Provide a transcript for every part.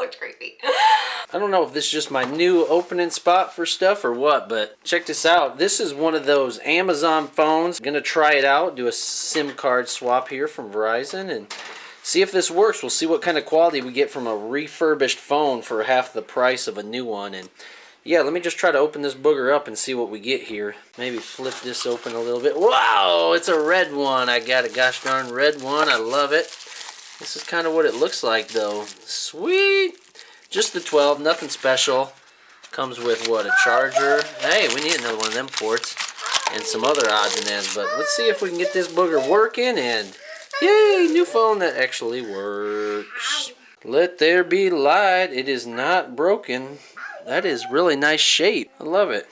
looked creepy. I don't know if this is just my new opening spot for stuff or what, but check this out. This is one of those Amazon phones. I'm gonna try it out, do a SIM card swap here from Verizon, and see if this works. We'll see what kind of quality we get from a refurbished phone for half the price of a new one. And yeah, let me just try to open this booger up and see what we get here. Maybe flip this open a little bit. Wow, it's a red one. I got a gosh darn red one. I love it. This is kind of what it looks like though. Sweet. Just the 12, nothing special. Comes with what, a charger? Hey, we need another one of them ports. And some other odds and ends. But let's see if we can get this booger working, and yay, new phone that actually works. Let there be light. It is not broken. That is really nice shape. I love it.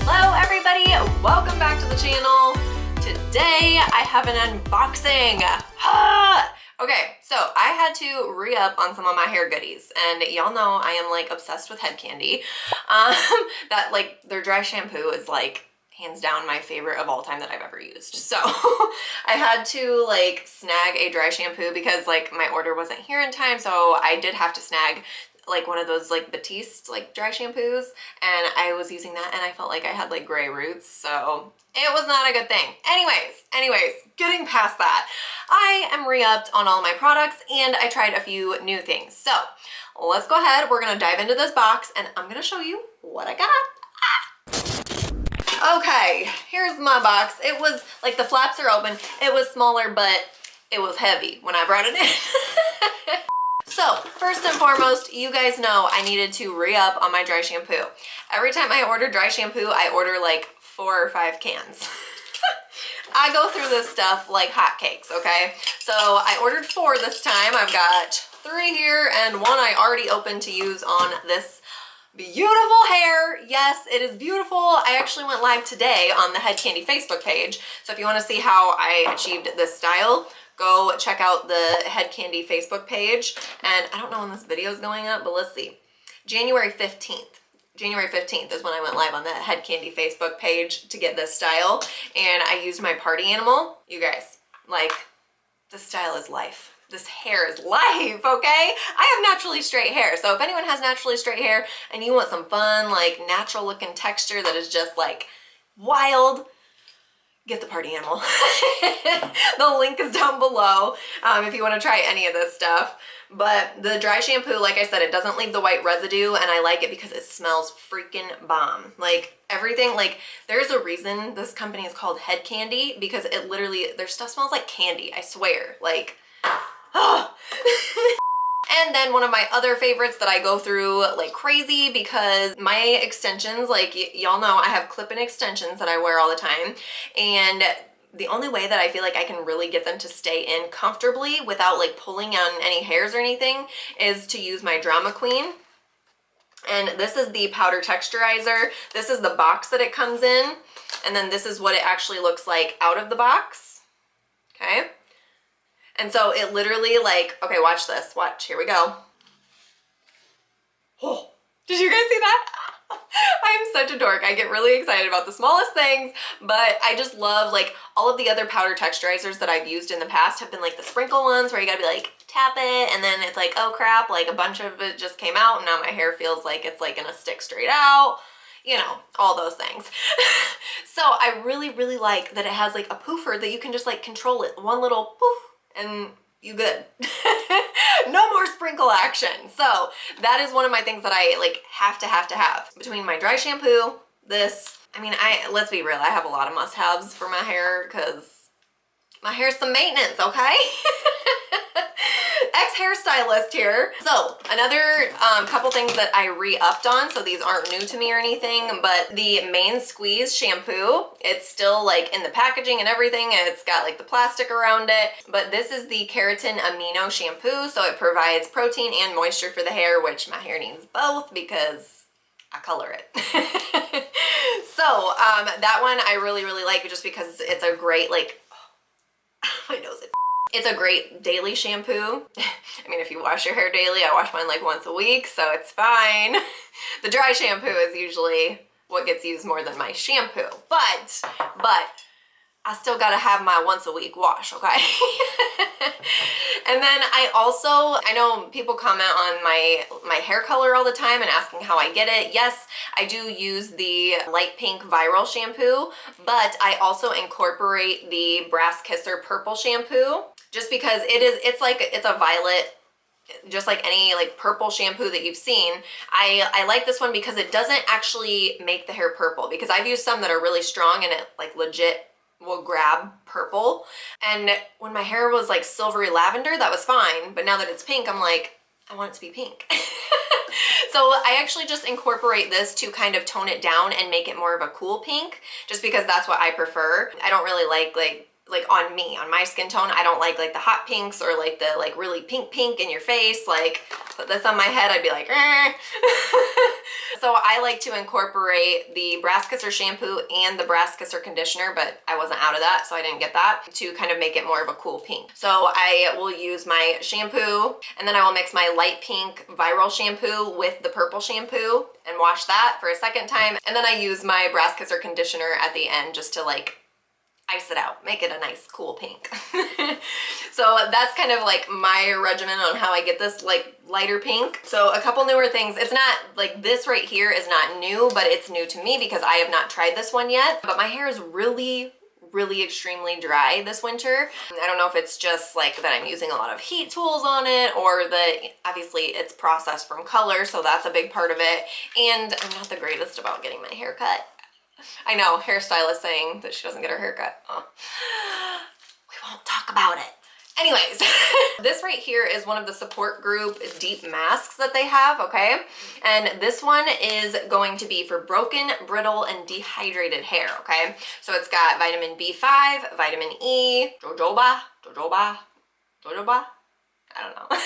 Hello everybody, welcome back to the channel. Today I have an unboxing. Okay, so I had to re-up on some of my hair goodies, and y'all know I am like obsessed with head candy. That like their dry shampoo is like hands down my favorite of all time that I've ever used. So I had to like snag a dry shampoo because like my order wasn't here in time, so I did have to snag like one of those like Batiste like dry shampoos, and I was using that and I felt like I had like gray roots, so it was not a good thing. Anyways, getting past that, I am re-upped on all my products and I tried a few new things. So let's go ahead, we're gonna dive into this box and I'm gonna show you what I got. Okay, here's my box. It was like the flaps are open. It was smaller, but it was heavy when I brought it in. So first and foremost, you guys know I needed to re-up on my dry shampoo. Every time I order dry shampoo, I order like 4 or 5 cans. I go through this stuff like hotcakes, okay? So I ordered 4 this time. I've got 3 here and 1 I already opened to use on this beautiful hair. Yes, it is beautiful. I actually went live today on the Head Candy Facebook page. So if you want to see how I achieved this style, go check out the Head Candy Facebook page. And I don't know when this video is going up, but let's see. January 15th. January 15th is when I went live on the Head Candy Facebook page to get this style. And I used my party animal. You guys, like, this style is life. This hair is life, okay? I have naturally straight hair. So if anyone has naturally straight hair and you want some fun, like natural looking texture that is just like wild, get the party animal. The link is down below if you want to try any of this stuff. But the dry shampoo, like I said, it doesn't leave the white residue, and I like it because it smells freaking bomb. Like everything, like there's a reason this company is called Head Candy, because it literally, their stuff smells like candy, I swear. Like, oh. And then one of my other favorites that I go through like crazy, because my extensions, like y'all know I have clip-in extensions that I wear all the time, and the only way that I feel like I can really get them to stay in comfortably without like pulling on any hairs or anything is to use my Drama Queen. And this is the powder texturizer. This is the box that it comes in, and then this is what it actually looks like out of the box. Okay. And so it literally like, okay, watch this. Watch, here we go. Oh, did you guys see that? I am such a dork. I get really excited about the smallest things, but I just love like all of the other powder texturizers that I've used in the past have been like the sprinkle ones where you gotta be like, tap it, and then it's like, oh crap, like a bunch of it just came out and now my hair feels like it's like gonna stick straight out. You know, all those things. So I really, really like that it has like a poofer that you can just like control it. One little poof, and you good. No more sprinkle action. So that is one of my things that I like have to have. Between my dry shampoo, this, I mean, let's be real, I have a lot of must-haves for my hair because my hair's some maintenance, okay? Ex-hairstylist here. So another couple things that I re-upped on, so these aren't new to me or anything, but the Main Squeeze shampoo, it's still like in the packaging and everything, and it's got like the plastic around it, but this is the Keratin Amino shampoo, so it provides protein and moisture for the hair, which my hair needs both because I color it. So that one I really, really like just because it's a great like, my nose, It's a great daily shampoo. I mean, if you wash your hair daily, I wash mine like once a week, so it's fine. The dry shampoo is usually what gets used more than my shampoo, but I still gotta have my once a week wash, okay? And then I know people comment on my hair color all the time and asking how I get it. Yes, I do use the light pink viral shampoo, but I also incorporate the Brass Kisser purple shampoo just because it's a violet, just like any like purple shampoo that you've seen. I like this one because it doesn't actually make the hair purple, because I've used some that are really strong and it like legit will grab purple. And when my hair was like silvery lavender, that was fine. But now that it's pink, I'm like, I want it to be pink. So I actually just incorporate this to kind of tone it down and make it more of a cool pink, just because that's what I prefer. I don't really like on me, on my skin tone, I don't like the hot pinks or like the like really pink in your face. Like put this on my head, I'd be like, eh. So I like to incorporate the Brass Kisser shampoo and the Brass Kisser conditioner, but I wasn't out of that, so I didn't get that, to kind of make it more of a cool pink. So I will use my shampoo, and then I will mix my light pink viral shampoo with the purple shampoo and wash that for a second time. And then I use my Brass Kisser conditioner at the end just to like ice it out, make it a nice cool pink. So that's kind of like my regimen on how I get this like lighter pink. So a couple newer things. It's not like this right here is not new, but it's new to me because I have not tried this one yet. But my hair is really extremely dry this winter. I don't know if it's just like that I'm using a lot of heat tools on it, or that obviously it's processed from color, so that's a big part of it. And I'm not the greatest about getting my hair cut. I know, hairstylist saying that she doesn't get her hair cut. Oh. We won't talk about it. Anyways, this right here is one of the support group deep masks that they have, okay? And this one is going to be for broken, brittle, and dehydrated hair, okay? So it's got vitamin B5, vitamin E, jojoba, I don't know.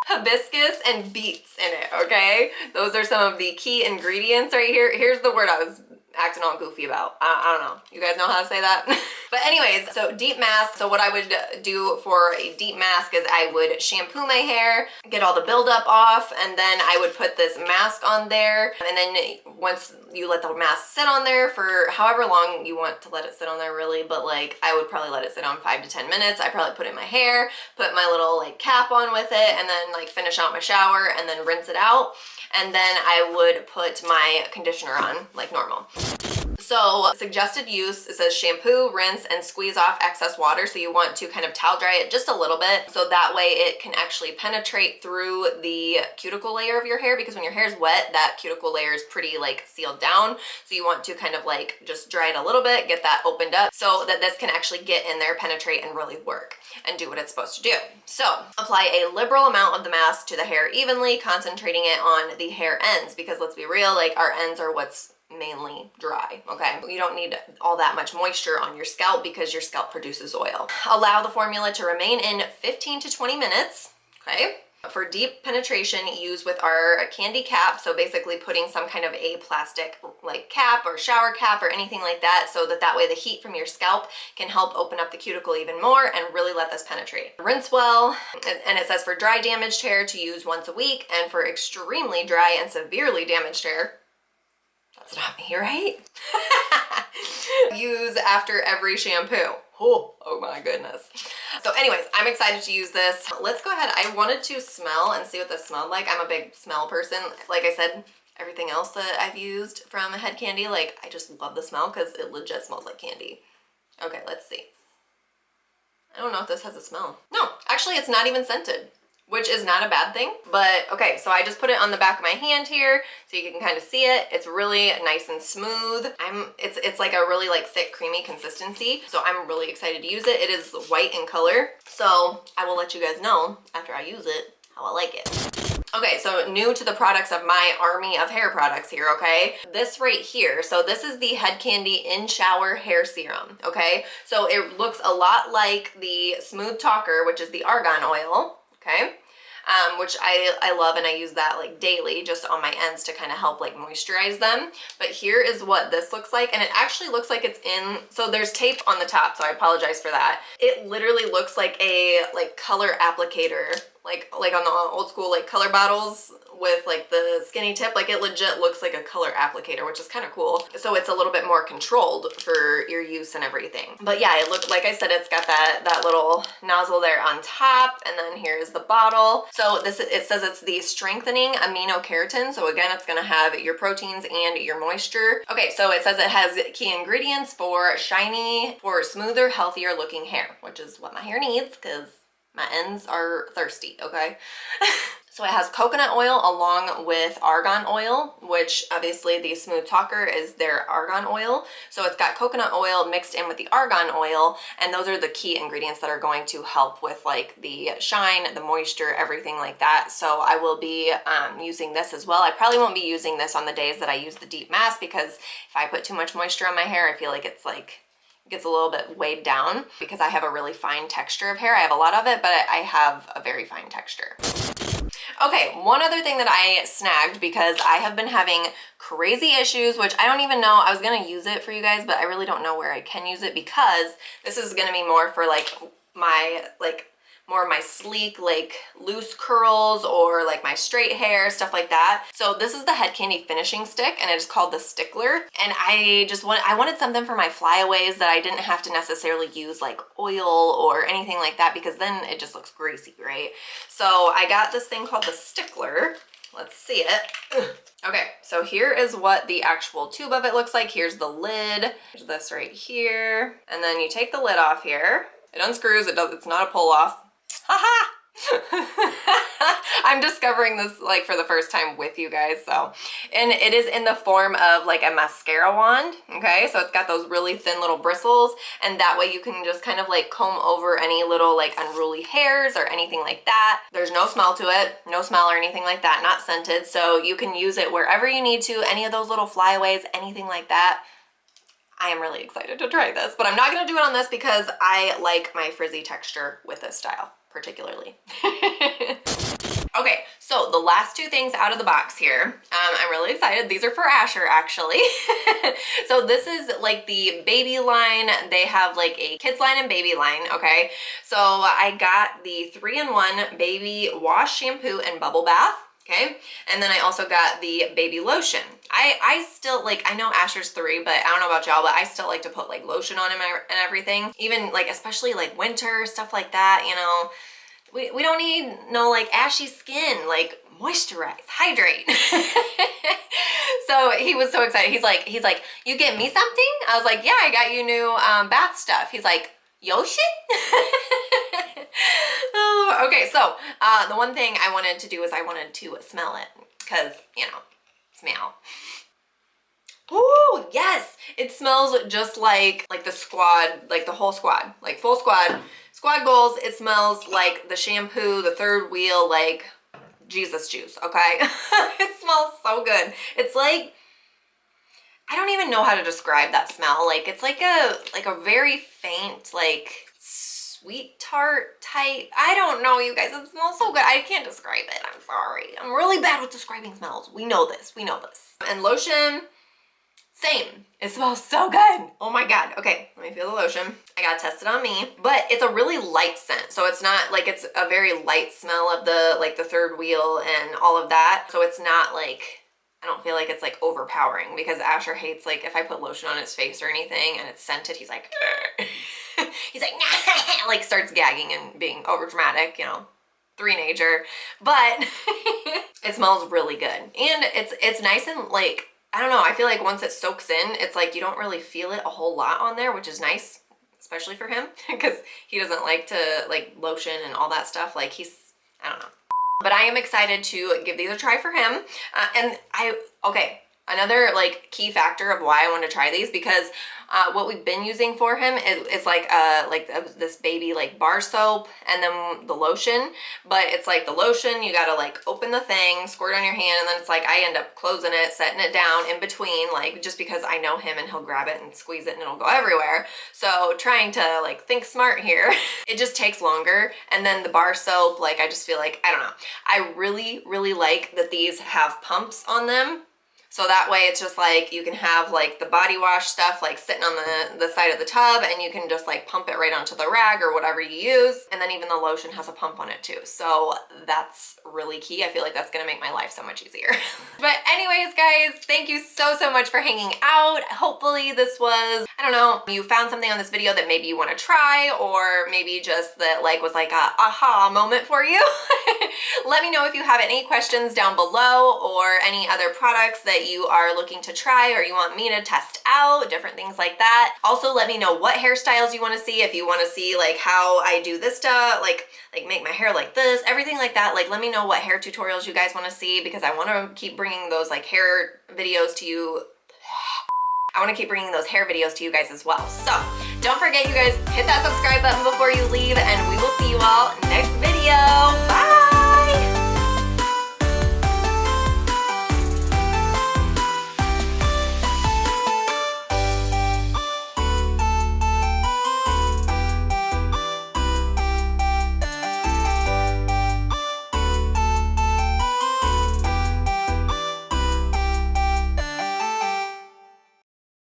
Hibiscus and beets in it, okay? Those are some of the key ingredients right here. Here's the word I was acting all goofy about. I don't know. You guys know how to say that? But anyways, so deep mask. So what I would do for a deep mask is I would shampoo my hair, get all the buildup off, and then I would put this mask on there. And then once you let the mask sit on there for however long you want to let it sit on there, really, but like I would probably let it sit on 5 to 10 minutes. I probably put it in my hair, put my little like cap on with it, and then like finish out my shower and then rinse it out. And then I would put my conditioner on like normal. So suggested use, it says shampoo, rinse, and squeeze off excess water. So you want to kind of towel dry it just a little bit, so that way it can actually penetrate through the cuticle layer of your hair, because when your hair is wet, that cuticle layer is pretty like sealed down. So you want to kind of like just dry it a little bit, get that opened up so that this can actually get in there, penetrate, and really work and do what it's supposed to do. So apply a liberal amount of the mask to the hair evenly, concentrating it on the hair ends, because let's be real, like our ends are what's mainly dry, okay? You don't need all that much moisture on your scalp because your scalp produces oil. Allow the formula to remain in 15 to 20 minutes, okay? For deep penetration, use with our Kandy cap, so basically putting some kind of a plastic like cap or shower cap or anything like that, so that way the heat from your scalp can help open up the cuticle even more and really let this penetrate. Rinse well, and it says for dry damaged hair to use once a week, and for extremely dry and severely damaged hair, that's not me, right? Use after every shampoo. Oh my goodness. So anyways, I'm excited to use this. Let's go ahead. I wanted to smell and see what this smelled like. I'm a big smell person. Like I said, everything else that I've used from Head Kandy, like I just love the smell because it legit smells like candy. Okay, let's see. I don't know if this has a smell. No, actually it's not even scented, which is not a bad thing. But okay, so I just put it on the back of my hand here so you can kind of see it. It's really nice and smooth. It's like a really like thick, creamy consistency. So I'm really excited to use it. It is white in color. So I will let you guys know after I use it how I like it. Okay, so new to the products of my army of hair products here, okay? This right here, so this is the Head Kandy In Shower Hair Serum, okay? So it looks a lot like the Smooth Talker, which is the argan oil, okay? which I love, and I use that like daily just on my ends to kind of help like moisturize them. But here is what this looks like, and it actually looks like it's in, so there's tape on the top, so I apologize for that. It literally looks like a like color applicator, like on the old school like color bottles with like the skinny tip. Like it legit looks like a color applicator, which is kind of cool. So it's a little bit more controlled for your use and everything. But yeah, it looked, like I said, it's got that little nozzle there on top, and then here's the bottle. So this, it says it's the strengthening amino keratin. So again, it's gonna have your proteins and your moisture. Okay, so it says it has key ingredients for smoother, healthier looking hair, which is what my hair needs because my ends are thirsty, okay? So it has coconut oil along with argan oil, which obviously the Smooth Talker is their argan oil. So it's got coconut oil mixed in with the argan oil, and those are the key ingredients that are going to help with like the shine, the moisture, everything like that. So I will be using this as well. I probably won't be using this on the days that I use the deep mask, because if I put too much moisture on my hair, I feel like it's like, gets a little bit weighed down, because I have a really fine texture of hair. I have a lot of it, but I have a very fine texture. Okay, one other thing that I snagged, because I have been having crazy issues, which I don't even know, I was gonna use it for you guys, but I really don't know where I can use it, because this is gonna be more for like my, more of my sleek, like loose curls, or like my straight hair, stuff like that. So this is the Head Kandy finishing stick, and it is called the Stickler. And I wanted something for my flyaways that I didn't have to necessarily use like oil or anything like that, because then it just looks greasy, right? So I got this thing called the Stickler. Let's see it. Okay, so here is what the actual tube of it looks like. Here's the lid. There's this right here. And then you take the lid off here. It unscrews, it's not a pull off. Haha! I'm discovering this like for the first time with you guys, so. And it is in the form of like a mascara wand, okay? So it's got those really thin little bristles, and that way you can just kind of like comb over any little like unruly hairs or anything like that. There's no smell to it, no smell or anything like that, not scented, so you can use it wherever you need to, any of those little flyaways, anything like that. I am really excited to try this, but I'm not gonna do it on this because I like my frizzy texture with this style, particularly. Okay, so the last two things out of the box here, I'm really excited. These are for Asher, actually. So this is like the baby line. They have like a kids line and baby line, okay? So I got the 3-in-1 baby wash, shampoo, and bubble bath. Okay, and then I also got the baby lotion. I still like, I know Asher's 3, but I don't know about y'all, but I still like to put like lotion on him and everything. Even like, especially like winter, stuff like that, you know. We don't need no like ashy skin, like moisturize, hydrate. So he was so excited. He's like, you get me something? I was like, yeah, I got you new bath stuff. He's like, Yoshi? Oh, okay, so the one thing I wanted to do is I wanted to smell it, because, you know, smell. Ooh, yes! It smells just like the squad, like the whole squad, like full squad goals. It smells like the shampoo, the third wheel, like Jesus juice, okay? It smells so good. It's like, I don't even know how to describe that smell. Like, it's like a very faint, like sweet tart type. I don't know, you guys. It smells so good. I can't describe it. I'm sorry. I'm really bad with describing smells. We know this. We know this. And lotion, same. It smells so good. Oh my God. Okay, let me feel the lotion. I gotta test it on me. But it's a really light scent. So it's not like, it's a very light smell of the, like the third wheel and all of that. So it's not like, I don't feel like it's like overpowering, because Asher hates like if I put lotion on his face or anything and it's scented, he's like, he's like, nah, like starts gagging and being over dramatic, you know, three-nager. But it smells really good. And it's nice and like, I don't know, I feel like once it soaks in, it's like you don't really feel it a whole lot on there, which is nice, especially for him, because he doesn't like to like lotion and all that stuff. Like I don't know. But I am excited to give these a try for him. Okay, Another like key factor of why I want to try these, because what we've been using for him is like this baby like bar soap and then the lotion. But it's like the lotion, you gotta like open the thing, squirt on your hand, and then it's like I end up closing it, setting it down in between, like just because I know him and he'll grab it and squeeze it and it'll go everywhere. So trying to like think smart here, it just takes longer. And then the bar soap, like I just feel like, I don't know. I really like that these have pumps on them. So that way it's just like you can have like the body wash stuff like sitting on the side of the tub, and you can just like pump it right onto the rag or whatever you use. And then even the lotion has a pump on it too. So that's really key. I feel like that's gonna make my life so much easier. But anyways, guys, thank you so much for hanging out. Hopefully this was, I don't know, you found something on this video that maybe you wanna try, or maybe just that like was like a aha moment for you. Let me know if you have any questions down below, or any other products that you are looking to try or you want me to test out, different things like that. Also, let me know what hairstyles you want to see. If you want to see like how I do this stuff, like make my hair like this, everything like that. Like let me know what hair tutorials you guys want to see, because I want to keep bringing those like hair videos to you. I want to keep bringing those hair videos to you guys as well. So don't forget, you guys, hit that subscribe button before you leave, and we will see you all next video. Bye.